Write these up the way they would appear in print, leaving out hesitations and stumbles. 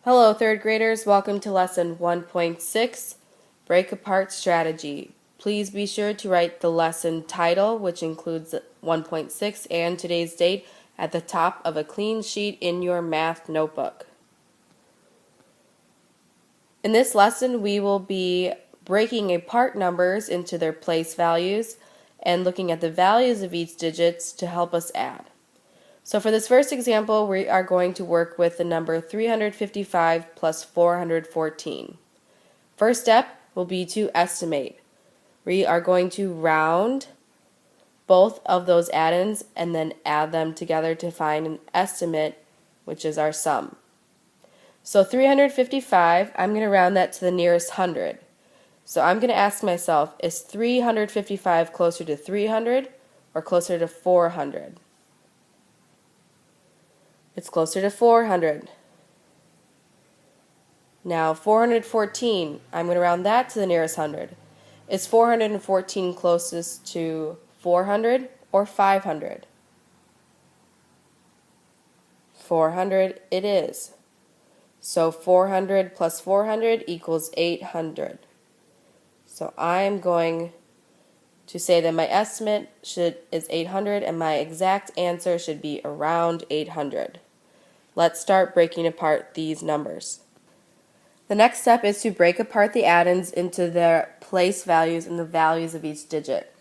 Hello, third graders. Welcome to lesson 1.6, Break Apart Strategy. Please be sure to write the lesson title, which includes 1.6 and today's date, at the top of a clean sheet in your math notebook. In this lesson, we will be breaking apart numbers into their place values and looking at the values of each digit to help us add. So for this first example, we are going to work with the number 355 plus 414. First step will be to estimate. We are going to round both of those add-ins and then add them together to find an estimate, which is our sum. So 355, I'm going to round that to the nearest hundred. So I'm going to ask myself, is 355 closer to 300 or closer to 400? It's closer to 400. Now 414, I'm going to round that to the nearest hundred. Is 414 closest to 400 or 500? 400 it is. So 400 plus 400 equals 800. So I'm going to say that my estimate is 800 and my exact answer should be around 800. Let's start breaking apart these numbers. The next step is to break apart the add-ins into their place values and the values of each digit.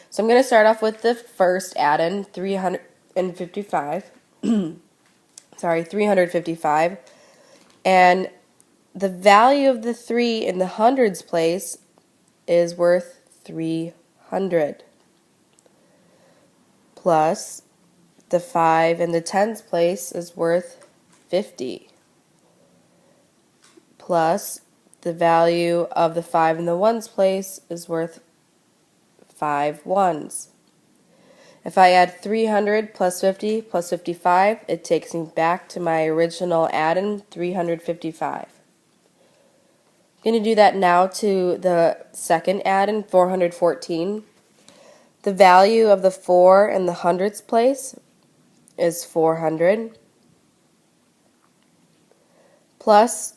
So I'm going to start off with the first add-in, 355. 355. And the value of the 3 in the hundreds place is worth 300. Plus the 5 in the tens place is worth 50. Plus the value of the 5 in the ones place is worth 5 ones. If I add 300 plus 50 plus 55, it takes me back to my original add-in, 355. I'm going to do that now to the second add-in, 414. The value of the 4 in the hundreds place is 400. Plus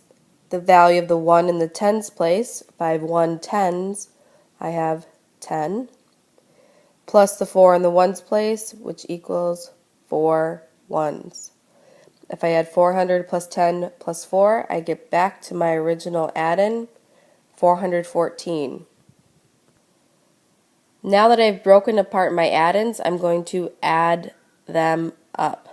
the value of the 1 in the tens place, 5 1 tens, I have 10. Plus the 4 in the ones place, which equals 4 ones. If I add 400 plus 10 plus 4, I get back to my original add-in, 414. Now that I've broken apart my add-ins, I'm going to add them up.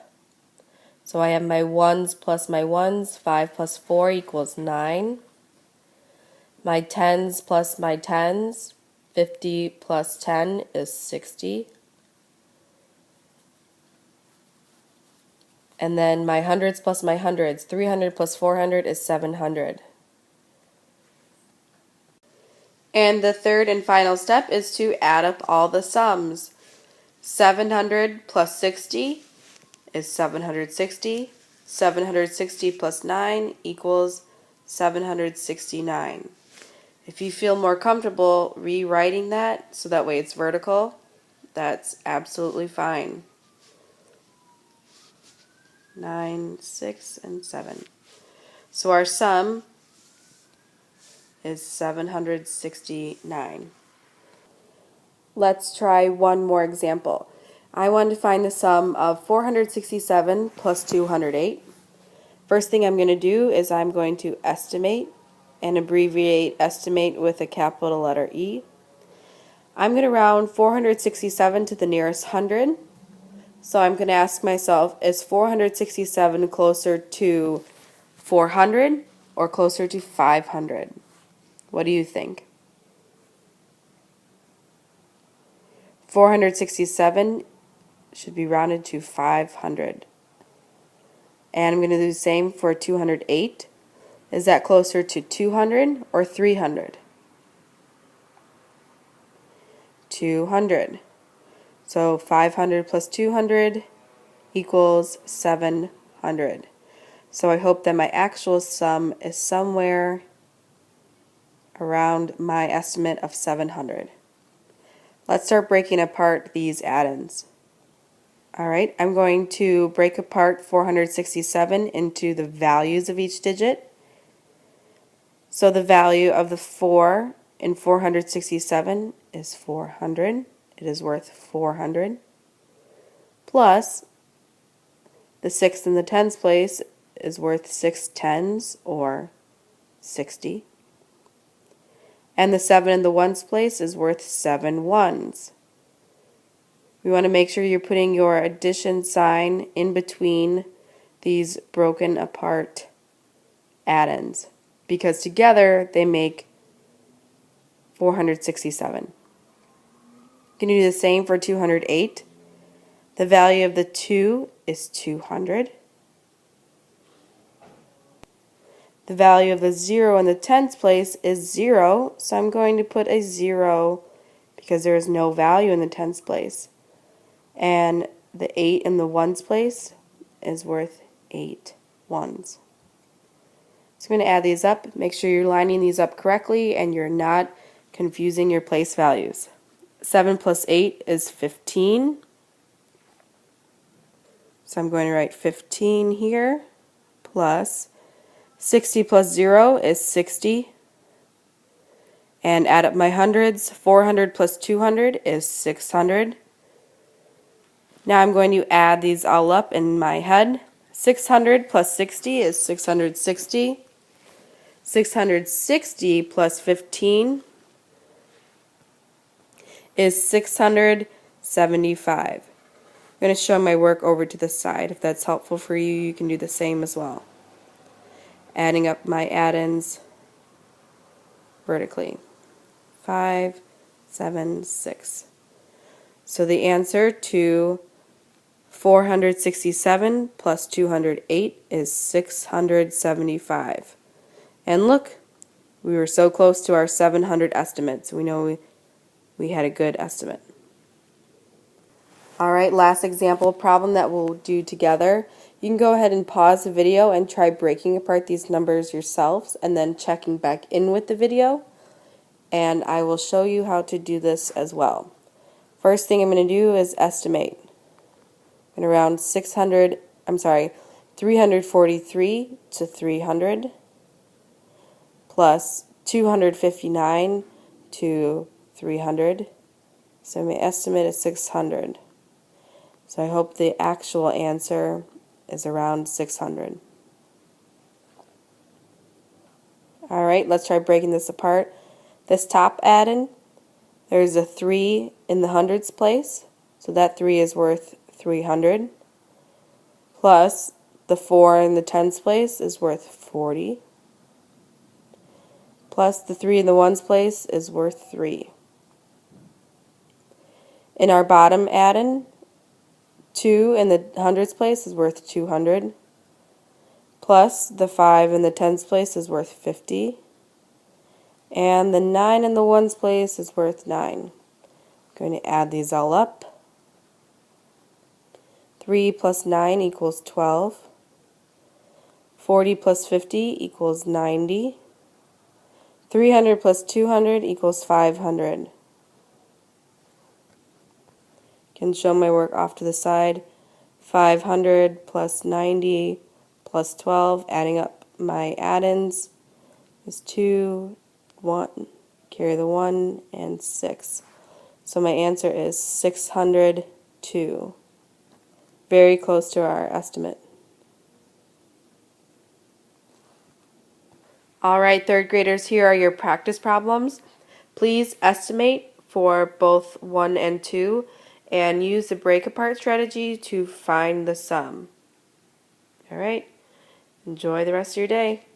So I have my ones plus my ones, 5 plus 4 equals 9. My tens plus my tens, 50 plus 10 is 60. And then my hundreds plus my hundreds, 300 plus 400 is 700. And the third and final step is to add up all the sums. 700 plus 60 is 760. 760 plus 9 equals 769. If you feel more comfortable rewriting that so that way it's vertical, that's absolutely fine. 9, 6, and 7. So our sum is 769. Let's try one more example. I want to find the sum of 467 plus 208. First thing I'm going to do is I'm going to estimate and abbreviate estimate with a capital letter E. I'm going to round 467 to the nearest hundred. So I'm going to ask myself, is 467 closer to 400 or closer to 500? What do you think? 467 should be rounded to 500. And I'm going to do the same for 208. Is that closer to 200 or 300? 200. So 500 plus 200 equals 700. So I hope that my actual sum is somewhere around my estimate of 700. Let's start breaking apart these add-ins. All right, I'm going to break apart 467 into the values of each digit. So the value of the 4 in 467 is 400. It is worth 400. Plus, the 6 in the tens place is worth 6 tens, or 60. And the 7 in the ones place is worth 7 ones. We want to make sure you're putting your addition sign in between these broken apart addends, because together they make 467. Can you do the same for 208? The value of the 2 is 200. The value of the 0 in the tens place is 0, so I'm going to put a 0 because there is no value in the tens place. And the 8 in the ones place is worth 8 ones. So I'm going to add these up. Make sure you're lining these up correctly and you're not confusing your place values. 7 plus 8 is 15. So I'm going to write 15 here, plus 60 plus 0 is 60. And add up my hundreds. 400 plus 200 is 600. Now I'm going to add these all up in my head. 600 plus 60 is 660. 660 plus 15 is 675. I'm going to show my work over to the side. If that's helpful for you, you can do the same as well. Adding up my addends vertically. 5, 7, 6. So the answer to 467 plus 208 is 675. And look, we were so close to our 700 estimate, so we know we had a good estimate. Alright, last example problem that we'll do together. You can go ahead and pause the video and try breaking apart these numbers yourselves and then checking back in with the video. And I will show you how to do this as well. First thing I'm going to do is estimate. I'm going to round 343 to 300 plus 259 to 300. So my estimate is 600. So I hope the actual answer is around 600. Alright, let's try breaking this apart. This top addend, there's a 3 in the hundreds place, so that 3 is worth 300. Plus, the 4 in the tens place is worth 40. Plus, the 3 in the ones place is worth 3. In our bottom addend, 2 in the hundreds place is worth 200. Plus, the 5 in the tens place is worth 50. And the 9 in the ones place is worth 9. I'm going to add these all up. 3 plus 9 equals 12. 40 plus 50 equals 90. 300 plus 200 equals 500. Can show my work off to the side. 500 plus 90 plus 12, adding up my addends is 2, 1, carry the 1, and 6. So my answer is 602. Very close to our estimate. Alright, third graders, here are your practice problems. Please estimate for both 1 and 2 and use the break apart strategy to find the sum. Alright, enjoy the rest of your day.